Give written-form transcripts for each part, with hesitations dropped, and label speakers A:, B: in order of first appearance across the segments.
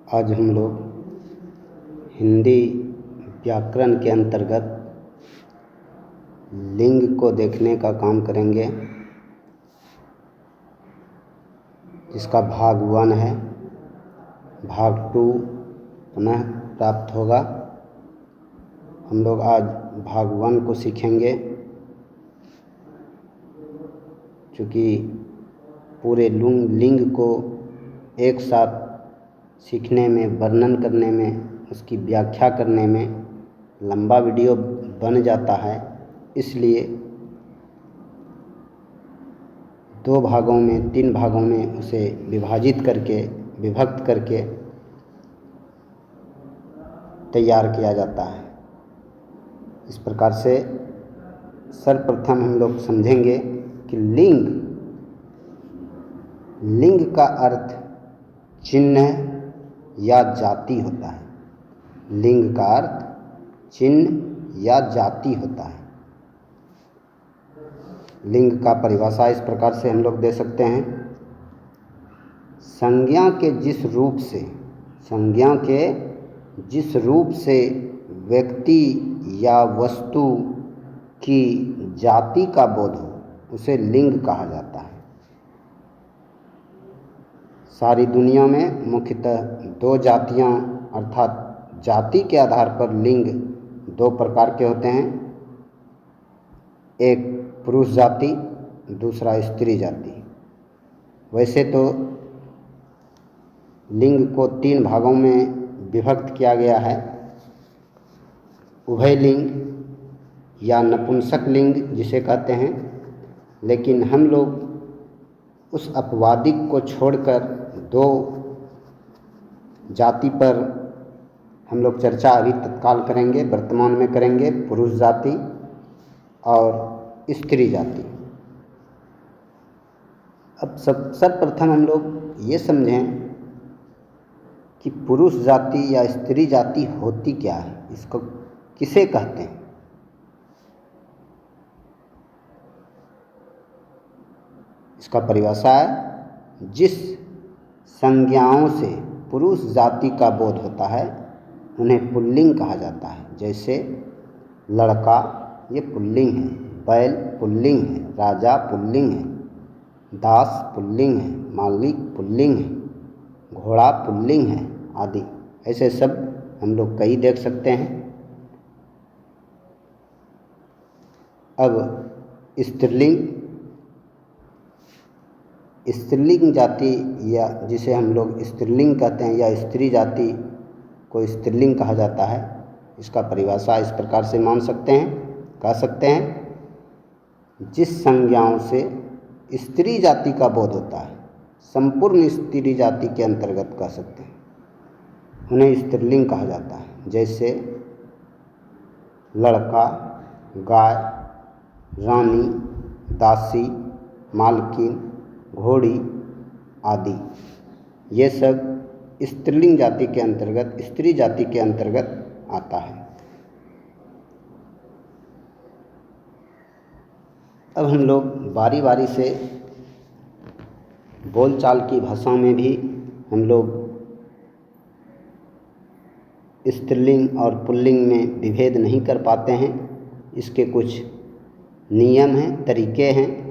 A: आज हम लोग हिंदी व्याकरण के अंतर्गत लिंग को देखने का काम करेंगे, जिसका भाग 1 है। भाग 2 पुनः प्राप्त होगा। हम लोग आज भाग 1 को सीखेंगे, चूँकि पूरे लिंग को एक साथ सीखने में, वर्णन करने में, उसकी व्याख्या करने में लंबा वीडियो बन जाता है, इसलिए 2 भागों में, 3 भागों में उसे विभक्त करके तैयार किया जाता है। इस प्रकार से सर्वप्रथम हम लोग समझेंगे कि लिंग का अर्थ चिन्ह या जाति होता है। लिंग का अर्थ चिन्ह या जाति होता है। लिंग का परिभाषा इस प्रकार से हम लोग दे सकते हैं। संज्ञा के जिस रूप से व्यक्ति या वस्तु की जाति का बोध हो, उसे लिंग कहा जाता है। सारी दुनिया में मुख्यतः 2 जातियां, अर्थात जाति के आधार पर लिंग 2 प्रकार के होते हैं। एक पुरुष जाति, दूसरा स्त्री जाति। वैसे तो लिंग को 3 भागों में विभक्त किया गया है। उभयलिंग या नपुंसक लिंग जिसे कहते हैं, लेकिन हम लोग उस अपवादिक को छोड़कर 2 जाति पर हम लोग चर्चा अभी तत्काल करेंगे, वर्तमान में करेंगे, पुरुष जाति और स्त्री जाति। अब सर्वप्रथम हम लोग ये समझें कि पुरुष जाति या स्त्री जाति होती क्या है, इसको किसे कहते हैं। इसका परिभाषा है, जिस संज्ञाओं से पुरुष जाति का बोध होता है उन्हें पुल्लिंग कहा जाता है। जैसे लड़का, ये पुल्लिंग है। बैल पुल्लिंग है। राजा पुल्लिंग है। दास पुल्लिंग है। मालिक पुल्लिंग है। घोड़ा पुल्लिंग है, आदि। ऐसे सब हम लोग कई देख सकते हैं। अब स्त्रीलिंग जाति, या जिसे हम लोग स्त्रीलिंग कहते हैं, या स्त्री जाति को स्त्रीलिंग कहा जाता है, इसका परिभाषा इस प्रकार से कह सकते हैं, जिस संज्ञाओं से स्त्री जाति का बोध होता है, संपूर्ण स्त्री जाति के अंतर्गत कह सकते हैं, उन्हें स्त्रीलिंग कहा जाता है। जैसे लड़का, गाय, रानी, दासी, मालकिन, घोड़ी आदि। ये सब स्त्रीलिंग जाति के अंतर्गत, स्त्री जाति के अंतर्गत आता है। अब हम लोग बारी बारी से बोलचाल की भाषा में भी हम लोग स्त्रीलिंग और पुल्लिंग में विभेद नहीं कर पाते हैं। इसके कुछ नियम हैं, तरीके हैं।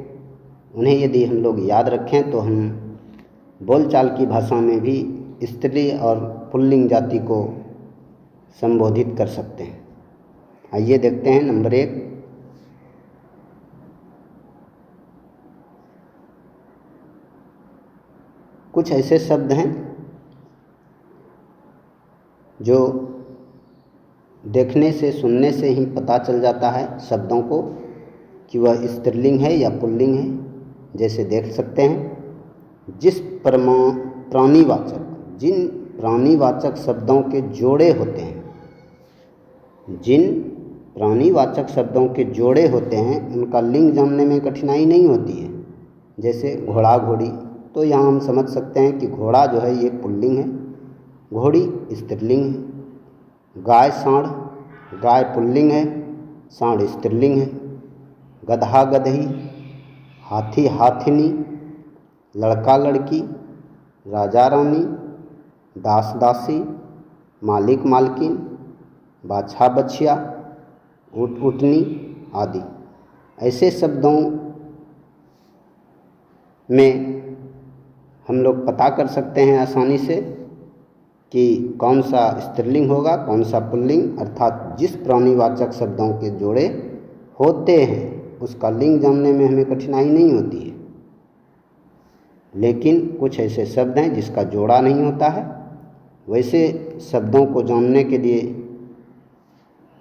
A: उन्हें यदि हम लोग याद रखें तो हम बोलचाल की भाषा में भी स्त्री और पुल्लिंग जाति को संबोधित कर सकते हैं। आइए देखते हैं। नंबर 1, कुछ ऐसे शब्द हैं जो देखने से, सुनने से ही पता चल जाता है शब्दों को कि वह स्त्रीलिंग है या पुल्लिंग है। जैसे देख सकते हैं, जिन प्राणीवाचक शब्दों के जोड़े होते हैं, उनका लिंग जानने में कठिनाई नहीं होती है। जैसे घोड़ा, घोड़ी, तो यहाँ हम समझ सकते हैं कि घोड़ा जो है ये पुल्लिंग है, घोड़ी स्त्रीलिंग है। गाय, सांड, गाय पुल्लिंग है, सांड स्त्रीलिंग है। गधा, गधई, हाथी, हाथिनी, लड़का, लड़की, राजा, रानी, दास दासी, मालिक मालकिन, बाछा बछिया, ऊँट ऊँटनी आदि। ऐसे शब्दों में हम लोग पता कर सकते हैं आसानी से कि कौन सा स्त्रीलिंग होगा, कौन सा पुल्लिंग, अर्थात जिस प्राणीवाचक शब्दों के जोड़े होते हैं उसका लिंग जानने में हमें कठिनाई नहीं होती है। लेकिन कुछ ऐसे शब्द हैं जिसका जोड़ा नहीं होता है। वैसे शब्दों को जानने के लिए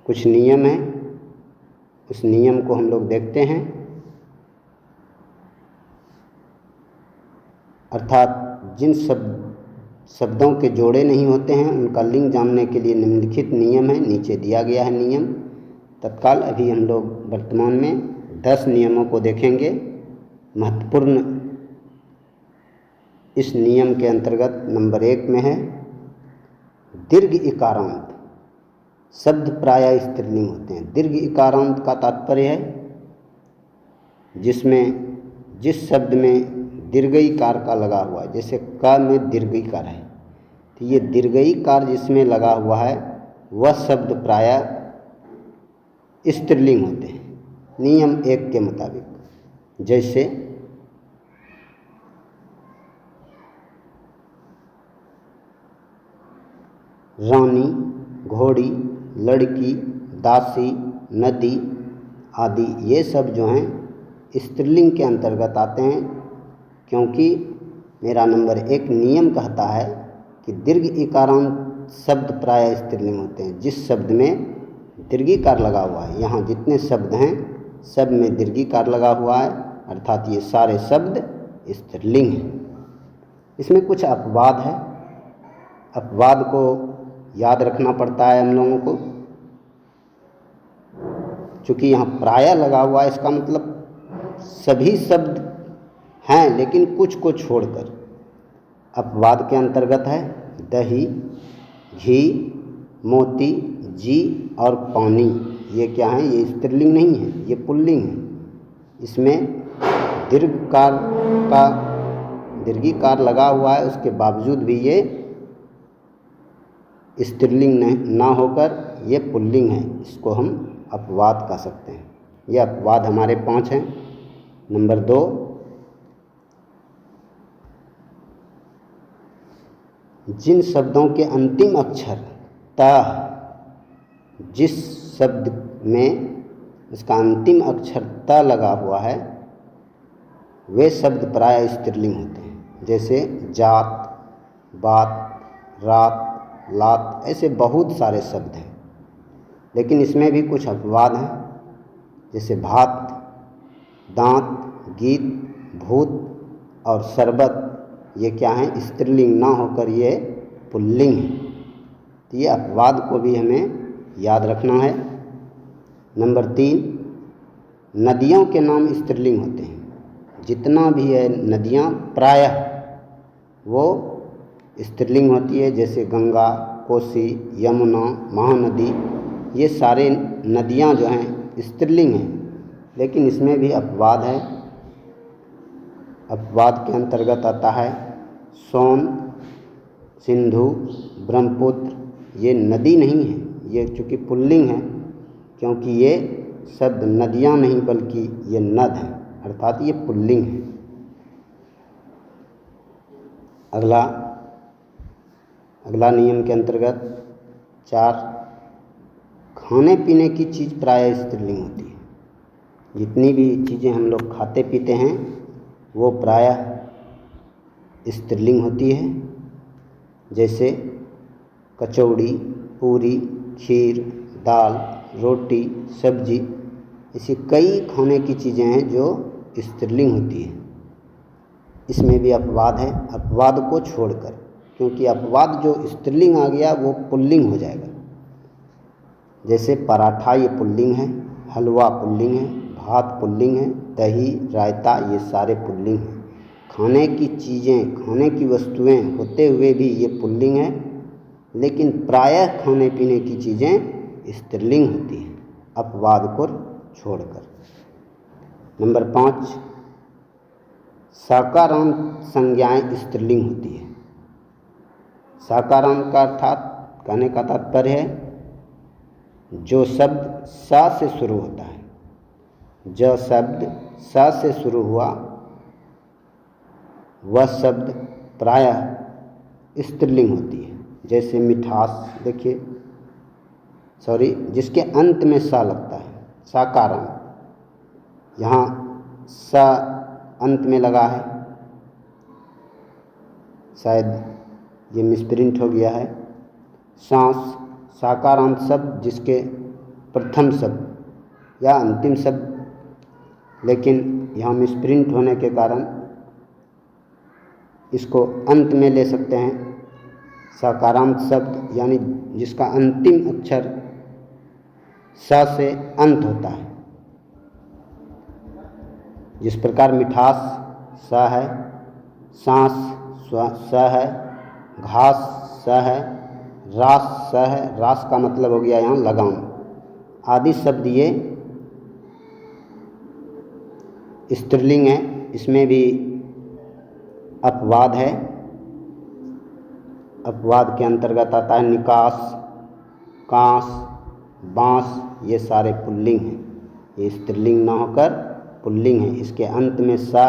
A: कुछ नियम हैं, उस नियम को हम लोग देखते हैं। अर्थात जिन शब्दों के जोड़े नहीं होते हैं उनका लिंग जानने के लिए निम्नलिखित नियम है, नीचे दिया गया है नियम। तत्काल अभी हम लोग वर्तमान में 10 नियमों को देखेंगे। महत्वपूर्ण इस नियम के अंतर्गत नंबर 1 में है दीर्घ इकारांत शब्द प्रायः स्त्रीलिंग होते हैं। दीर्घ इकारांत का तात्पर्य है जिस शब्द में दीर्घईकार का लगा हुआ है, जैसे क में दीर्घईकार है, तो ये दीर्घईकार जिसमें लगा हुआ है वह शब्द प्रायः स्त्रीलिंग होते हैं नियम 1 के मुताबिक। जैसे रानी, घोड़ी, लड़की, दासी, नदी आदि, ये सब जो हैं स्त्रीलिंग के अंतर्गत आते हैं, क्योंकि मेरा नंबर 1 नियम कहता है कि दीर्घ इकारांत शब्द प्रायः स्त्रीलिंग होते हैं। जिस शब्द में दीर्घिकार लगा हुआ है, यहाँ जितने शब्द हैं सब में दीर्घिकार लगा हुआ है, अर्थात ये सारे शब्द स्त्रीलिंग हैं। इसमें कुछ अपवाद है, अपवाद को याद रखना पड़ता है हम लोगों को। चूँकि यहाँ प्रायः लगा हुआ है, इसका मतलब सभी शब्द हैं लेकिन कुछ को छोड़कर। अपवाद के अंतर्गत है दही, घी, मोती, जी और पानी। ये क्या है? ये स्त्रीलिंग नहीं है, ये पुल्लिंग है। इसमें दीर्घिकार लगा हुआ है, उसके बावजूद भी ये स्त्रीलिंग ना होकर ये पुल्लिंग है। इसको हम अपवाद कह सकते हैं। ये अपवाद हमारे 5 हैं। नंबर 2, जिन शब्दों के अंतिम अक्षर त, जिस शब्द में उसका अंतिम अक्षर त लगा हुआ है वे शब्द प्रायः स्त्रीलिंग होते हैं। जैसे जात, बात, रात, लात, ऐसे बहुत सारे शब्द हैं। लेकिन इसमें भी कुछ अपवाद हैं, जैसे भात, दांत, गीत, भूत और शरबत। ये क्या है? स्त्रीलिंग ना होकर ये पुल्लिंग है। तो ये अपवाद को भी हमें याद रखना है। नंबर 3, नदियों के नाम स्त्रीलिंग होते हैं। जितना भी है नदियाँ प्रायः वो स्त्रीलिंग होती है, जैसे गंगा, कोसी, यमुना, महानदी, ये सारे नदियाँ जो हैं स्त्रीलिंग हैं। लेकिन इसमें भी अपवाद है। अपवाद के अंतर्गत आता है सोन, सिंधु, ब्रह्मपुत्र। ये नदी नहीं है, ये चूँकि पुल्लिंग है, क्योंकि ये शब्द नदियाँ नहीं बल्कि ये नद हैं, अर्थात ये पुल्लिंग है। अगला नियम के अंतर्गत 4, खाने पीने की चीज़ प्रायः स्त्रीलिंग होती है। जितनी भी चीज़ें हम लोग खाते पीते हैं वो प्रायः स्त्रीलिंग होती है। जैसे कचौड़ी, पूरी, खीर, दाल, रोटी, सब्जी, ऐसी कई खाने की चीज़ें हैं जो स्त्रीलिंग होती है। इसमें भी अपवाद है, अपवाद को छोड़कर, क्योंकि अपवाद जो स्त्रीलिंग आ गया वो पुल्लिंग हो जाएगा। जैसे पराठा, ये पुल्लिंग है, हलवा पुल्लिंग है, भात पुल्लिंग है, दही, रायता, ये सारे पुल्लिंग हैं। खाने की चीज़ें, खाने की वस्तुएं होते हुए भी ये पुल्लिंग है, लेकिन प्रायः खाने पीने की चीज़ें स्त्रीलिंग होती हैं, अपवाद को छोड़कर। नंबर 5, साकारांत संज्ञाएं स्त्रीलिंग होती है। साकारांत का अर्थात कहने का तात्पर्य है जो शब्द सा से शुरू होता है। जो शब्द सा से शुरू हुआ वह शब्द प्रायः स्त्रीलिंग होती है। जैसे मिठास, देखिए जिसके अंत में सा लगता है, साकारांत। यहाँ सा अंत में लगा है, शायद ये मिसप्रिंट हो गया है। सांस, साकारांत शब्द जिसके प्रथम शब्द या अंतिम शब्द, लेकिन यहाँ मिसप्रिंट होने के कारण इसको अंत में ले सकते हैं। साकारांत शब्द यानी जिसका अंतिम अक्षर सा से अंत होता है। जिस प्रकार मिठास सा है, सांस सा है, घास सा है, रास सा है, रास का मतलब हो गया यहाँ लगाम, आदि शब्द ये स्त्रीलिंग है। इसमें भी अपवाद है। अपवाद के अंतर्गत आता है निकास, कांस, बांस, ये सारे पुल्लिंग हैं। ये स्त्रीलिंग ना होकर पुल्लिंग है। इसके अंत में सा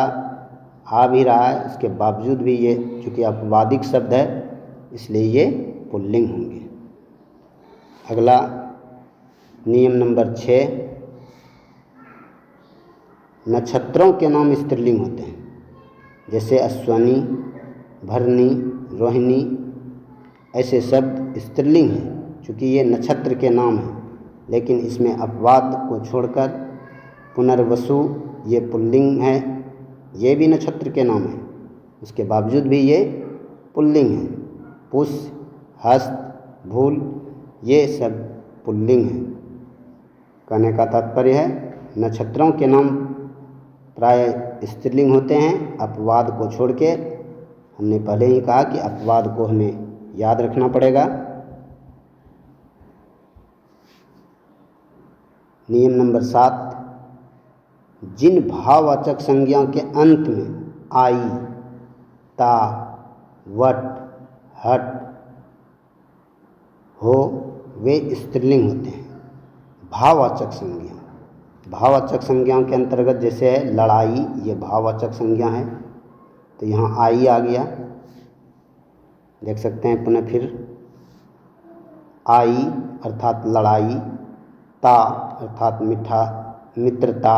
A: आ भी रहा है, इसके बावजूद भी ये चूँकि अपवादिक शब्द है इसलिए ये पुल्लिंग होंगे। अगला नियम नंबर 6, नक्षत्रों के नाम स्त्रीलिंग होते हैं। जैसे अश्वनी, भरणी, रोहिणी, ऐसे शब्द स्त्रीलिंग हैं चूँकि ये नक्षत्र के नाम हैं। लेकिन इसमें अपवाद को छोड़कर पुनर्वसु ये पुल्लिंग है, ये भी नक्षत्र के नाम है, उसके बावजूद भी ये पुल्लिंग है। पुष, हस्त, भूल, ये सब पुल्लिंग हैं। कहने का तात्पर्य है नक्षत्रों के नाम प्राय स्त्रीलिंग होते हैं, अपवाद को छोड़ के। हमने पहले ही कहा कि अपवाद को हमें याद रखना पड़ेगा। नियम नंबर 7, जिन भाववाचक संज्ञाओं के अंत में आई, ता, वट, हट हो वे स्त्रीलिंग होते हैं। भाववाचक संज्ञा, भाववाचक संज्ञाओं के अंतर्गत जैसे है लड़ाई, ये भाववाचक संज्ञा है, तो यहाँ आई आ गया। देख सकते हैं पुनः फिर, आई अर्थात लड़ाई, ता अर्थात मित्रता,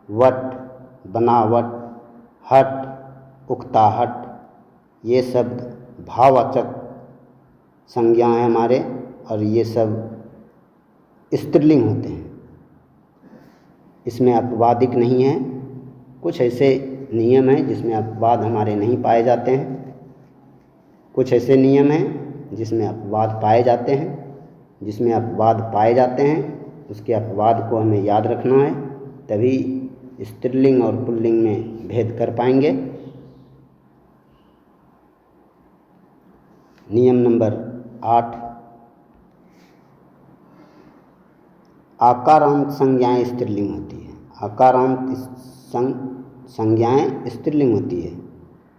A: वट बनावट, हट उकताहट, ये शब्द भाववाचक संज्ञाएं हैं हमारे, और ये सब स्त्रीलिंग होते हैं। इसमें अपवादिक नहीं है। कुछ ऐसे नियम हैं जिसमें अपवाद हमारे नहीं पाए जाते हैं, कुछ ऐसे नियम हैं जिसमें अपवाद पाए जाते हैं। जिसमें अपवाद पाए जाते हैं उसके अपवाद को हमें याद रखना है, तभी स्त्रीलिंग और पुल्लिंग में भेद कर पाएंगे। नियम नंबर 8, आकारांत संज्ञाएं स्त्रीलिंग होती है। आकारांत संज्ञाएं स्त्रीलिंग होती है।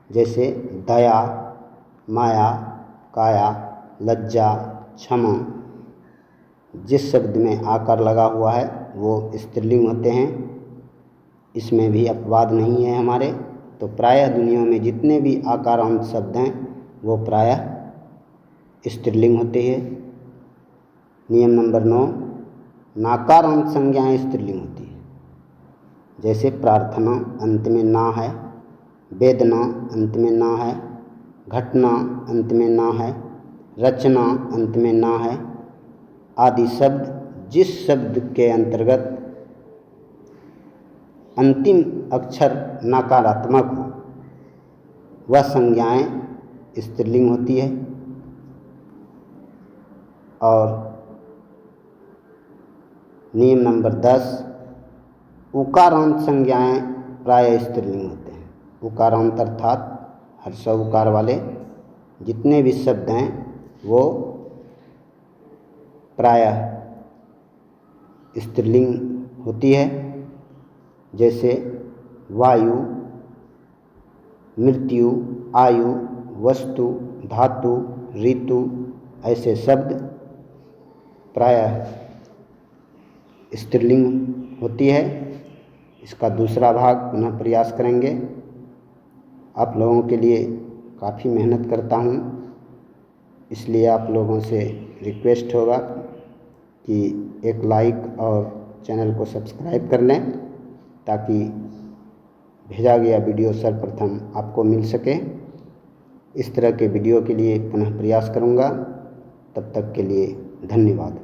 A: जैसे दया, माया, काया, लज्जा, क्षमा, जिस शब्द में आकार लगा हुआ है वो स्त्रीलिंग होते हैं। इसमें भी अपवाद नहीं है हमारे। तो प्रायः दुनिया में जितने भी आकारांत शब्द हैं वो प्रायः स्त्रीलिंग होते हैं। नियम नंबर 9, नाकारांत संज्ञाएं स्त्रीलिंग होती है। जैसे प्रार्थना अंत में ना है, वेदना अंत में ना है, घटना अंत में ना है, रचना अंत में ना है, आदि शब्द जिस शब्द के अंतर्गत अंतिम अक्षर नकारात्मक हो वह संज्ञाएं स्त्रीलिंग होती है। और नियम नंबर 10, उकारांत संज्ञाएं प्राय स्त्रीलिंग होते हैं। उकारांत अर्थात हर्ष उकार वाले जितने भी शब्द हैं वो प्रायः स्त्रीलिंग होती है। जैसे वायु, मृत्यु, आयु, वस्तु, धातु, ऋतु ऐसे शब्द प्रायः स्त्रीलिंग होती है। इसका दूसरा भाग पुनः प्रयास करेंगे। आप लोगों के लिए काफ़ी मेहनत करता हूँ, इसलिए आप लोगों से रिक्वेस्ट होगा कि एक लाइक और चैनल को सब्सक्राइब कर लें ताकि भेजा गया वीडियो सर्वप्रथम आपको मिल सके। इस तरह के वीडियो के लिए पुनः प्रयास करूँगा। तब तक के लिए धन्यवाद।